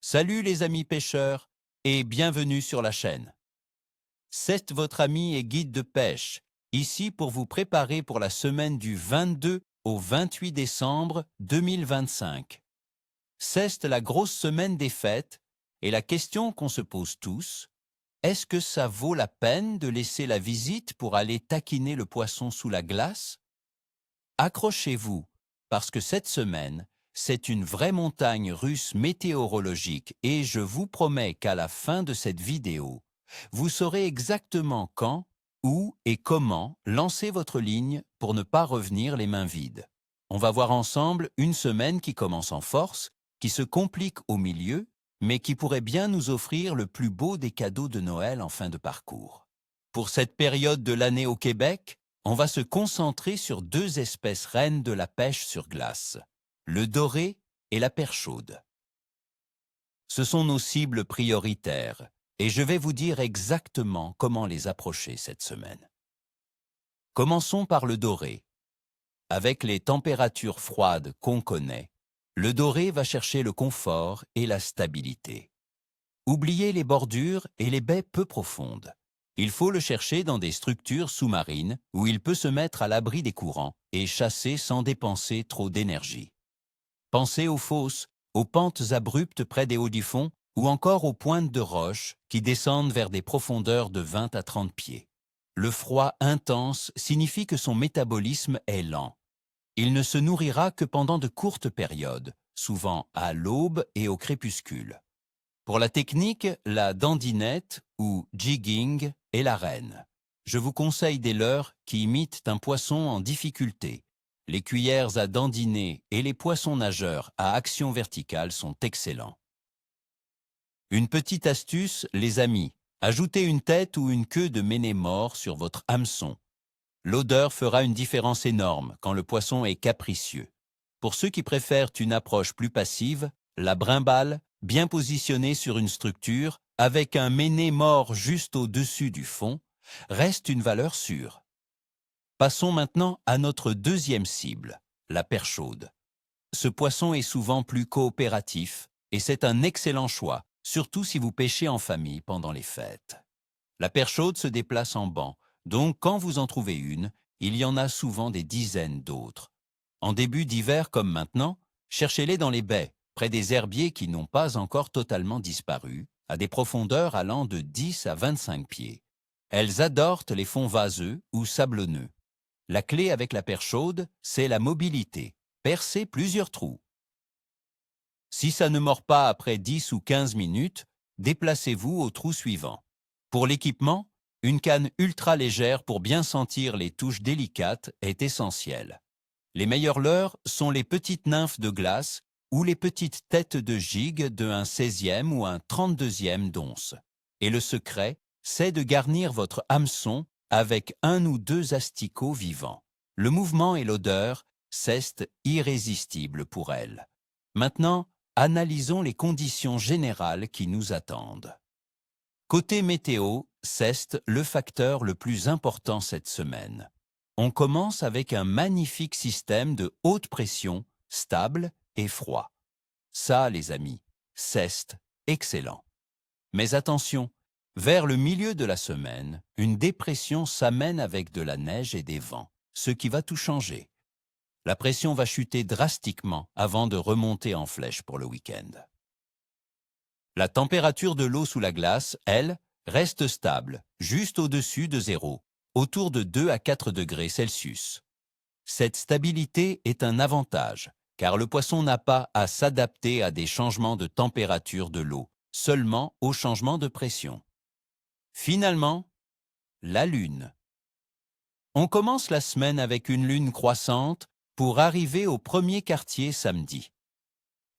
Salut les amis pêcheurs et bienvenue sur la chaîne. C'est votre ami et guide de pêche, ici pour vous préparer pour la semaine du 22 au 28 décembre 2025. C'est la grosse semaine des fêtes et la question qu'on se pose tous, est-ce que ça vaut la peine de laisser la visite pour aller taquiner le poisson sous la glace? Accrochez-vous, parce que cette semaine, c'est une vraie montagne russe météorologique et je vous promets qu'à la fin de cette vidéo, vous saurez exactement quand, où et comment lancer votre ligne pour ne pas revenir les mains vides. On va voir ensemble une semaine qui commence en force, qui se complique au milieu, mais qui pourrait bien nous offrir le plus beau des cadeaux de Noël en fin de parcours. Pour cette période de l'année au Québec, on va se concentrer sur deux espèces reines de la pêche sur glace, le doré et la perche chaude. Ce sont nos cibles prioritaires et je vais vous dire exactement comment les approcher cette semaine. Commençons par le doré. Avec les températures froides qu'on connaît, le doré va chercher le confort et la stabilité. Oubliez les bordures et les baies peu profondes. Il faut le chercher dans des structures sous-marines où il peut se mettre à l'abri des courants et chasser sans dépenser trop d'énergie. Pensez aux fosses, aux pentes abruptes près des hauts du fond ou encore aux pointes de roches qui descendent vers des profondeurs de 20 à 30 pieds. Le froid intense signifie que son métabolisme est lent. Il ne se nourrira que pendant de courtes périodes, souvent à l'aube et au crépuscule. Pour la technique, la dandinette ou jigging est la reine. Je vous conseille des leurres qui imitent un poisson en difficulté. Les cuillères à dandiner et les poissons nageurs à action verticale sont excellents. Une petite astuce, les amis, ajoutez une tête ou une queue de méné mort sur votre hameçon. L'odeur fera une différence énorme quand le poisson est capricieux. Pour ceux qui préfèrent une approche plus passive, la brimballe, bien positionnée sur une structure, avec un méné mort juste au-dessus du fond, reste une valeur sûre. Passons maintenant à notre deuxième cible, la perche chaude. Ce poisson est souvent plus coopératif et c'est un excellent choix, surtout si vous pêchez en famille pendant les fêtes. La perche chaude se déplace en banc, donc quand vous en trouvez une, il y en a souvent des dizaines d'autres. En début d'hiver comme maintenant, cherchez-les dans les baies, près des herbiers qui n'ont pas encore totalement disparu, à des profondeurs allant de 10 à 25 pieds. Elles adorent les fonds vaseux ou sablonneux. La clé avec la perche chaude, c'est la mobilité. Percez plusieurs trous. Si ça ne mord pas après 10 ou 15 minutes, déplacez-vous au trou suivant. Pour l'équipement, une canne ultra légère pour bien sentir les touches délicates est essentielle. Les meilleurs leurres sont les petites nymphes de glace ou les petites têtes de gigue de un 16e ou un 32e d'once. Et le secret, c'est de garnir votre hameçon avec un ou deux asticots vivants. Le mouvement et l'odeur, c'est irrésistible pour elles. Maintenant, analysons les conditions générales qui nous attendent. Côté météo, c'est le facteur le plus important cette semaine. On commence avec un magnifique système de haute pression, stable et froid. Ça, les amis, c'est excellent. Mais attention, vers le milieu de la semaine, une dépression s'amène avec de la neige et des vents, ce qui va tout changer. La pression va chuter drastiquement avant de remonter en flèche pour le week-end. La température de l'eau sous la glace, elle, reste stable, juste au-dessus de zéro, autour de 2 à 4 degrés Celsius. Cette stabilité est un avantage, car le poisson n'a pas à s'adapter à des changements de température de l'eau, seulement au changement de pression. Finalement, la Lune. On commence la semaine avec une lune croissante pour arriver au premier quartier samedi.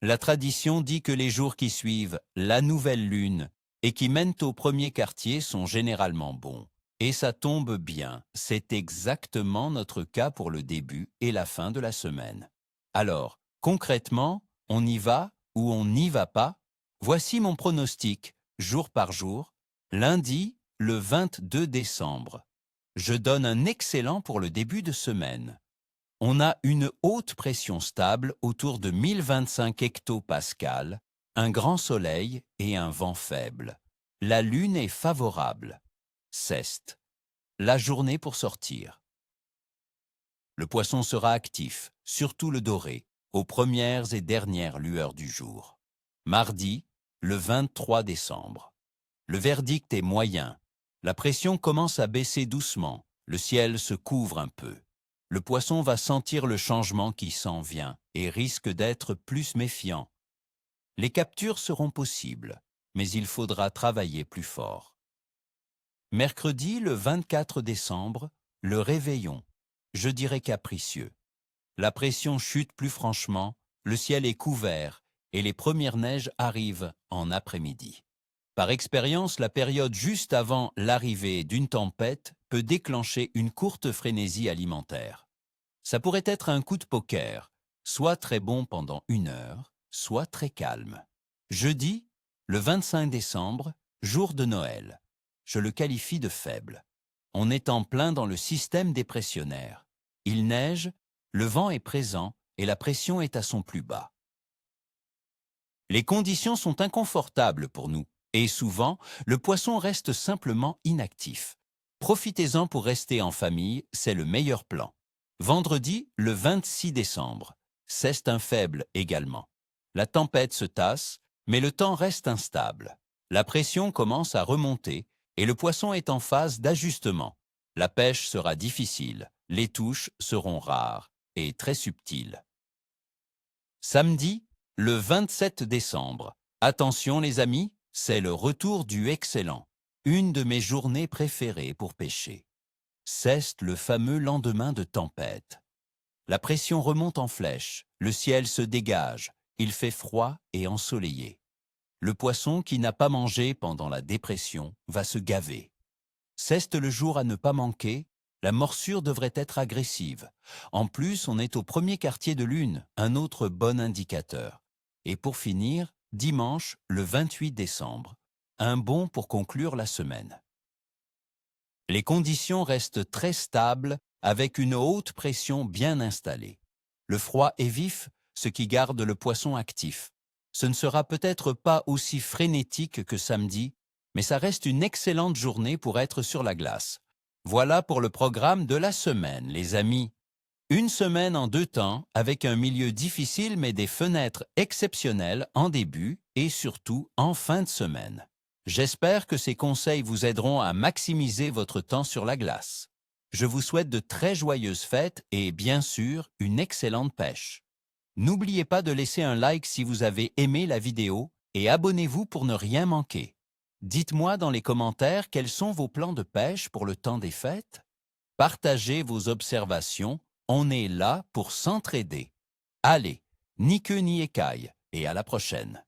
La tradition dit que les jours qui suivent la nouvelle lune et qui mènent au premier quartier sont généralement bons. Et ça tombe bien, c'est exactement notre cas pour le début et la fin de la semaine. Alors, concrètement, on y va ou on n'y va pas? Voici mon pronostic, jour par jour. Lundi, le 22 décembre. Je donne un excellent pour le début de semaine. On a une haute pression stable autour de 1025 hectopascales Un grand soleil et un vent faible. La lune est favorable. Ceste. La journée pour sortir. Le poisson sera actif, surtout le doré, aux premières et dernières lueurs du jour. Mardi, le 23 décembre. Le verdict est moyen. La pression commence à baisser doucement. Le ciel se couvre un peu. Le poisson va sentir le changement qui s'en vient et risque d'être plus méfiant. Les captures seront possibles, mais il faudra travailler plus fort. Mercredi, le 24 décembre, le réveillon. Je dirais capricieux. La pression chute plus franchement, le ciel est couvert et les premières neiges arrivent en après-midi. Par expérience, la période juste avant l'arrivée d'une tempête peut déclencher une courte frénésie alimentaire. Ça pourrait être un coup de poker, soit très bon pendant 1 heure, soit très calme. Jeudi, le 25 décembre, jour de Noël. Je le qualifie de faible. On est en plein dans le système dépressionnaire. Il neige, le vent est présent et la pression est à son plus bas. Les conditions sont inconfortables pour nous et souvent, le poisson reste simplement inactif. Profitez-en pour rester en famille, c'est le meilleur plan. Vendredi, le 26 décembre. C'est un faible également. La tempête se tasse, mais le temps reste instable. La pression commence à remonter et le poisson est en phase d'ajustement. La pêche sera difficile, les touches seront rares et très subtiles. Samedi, le 27 décembre. Attention les amis, c'est le retour du excellent, une de mes journées préférées pour pêcher. C'est le fameux lendemain de tempête. La pression remonte en flèche, le ciel se dégage, il fait froid et ensoleillé. Le poisson qui n'a pas mangé pendant la dépression va se gaver. C'est le jour à ne pas manquer, la morsure devrait être agressive. En plus, on est au premier quartier de lune, un autre bon indicateur. Et pour finir, dimanche, le 28 décembre, un bon pour conclure la semaine. Les conditions restent très stables avec une haute pression bien installée. Le froid est vif, ce qui garde le poisson actif. Ce ne sera peut-être pas aussi frénétique que samedi, mais ça reste une excellente journée pour être sur la glace. Voilà pour le programme de la semaine, les amis. Une semaine en 2 temps, avec un milieu difficile mais des fenêtres exceptionnelles en début et surtout en fin de semaine. J'espère que ces conseils vous aideront à maximiser votre temps sur la glace. Je vous souhaite de très joyeuses fêtes et bien sûr une excellente pêche. N'oubliez pas de laisser un like si vous avez aimé la vidéo et abonnez-vous pour ne rien manquer. Dites-moi dans les commentaires quels sont vos plans de pêche pour le temps des fêtes. Partagez vos observations, on est là pour s'entraider. Allez, ni queue ni écaille, et à la prochaine.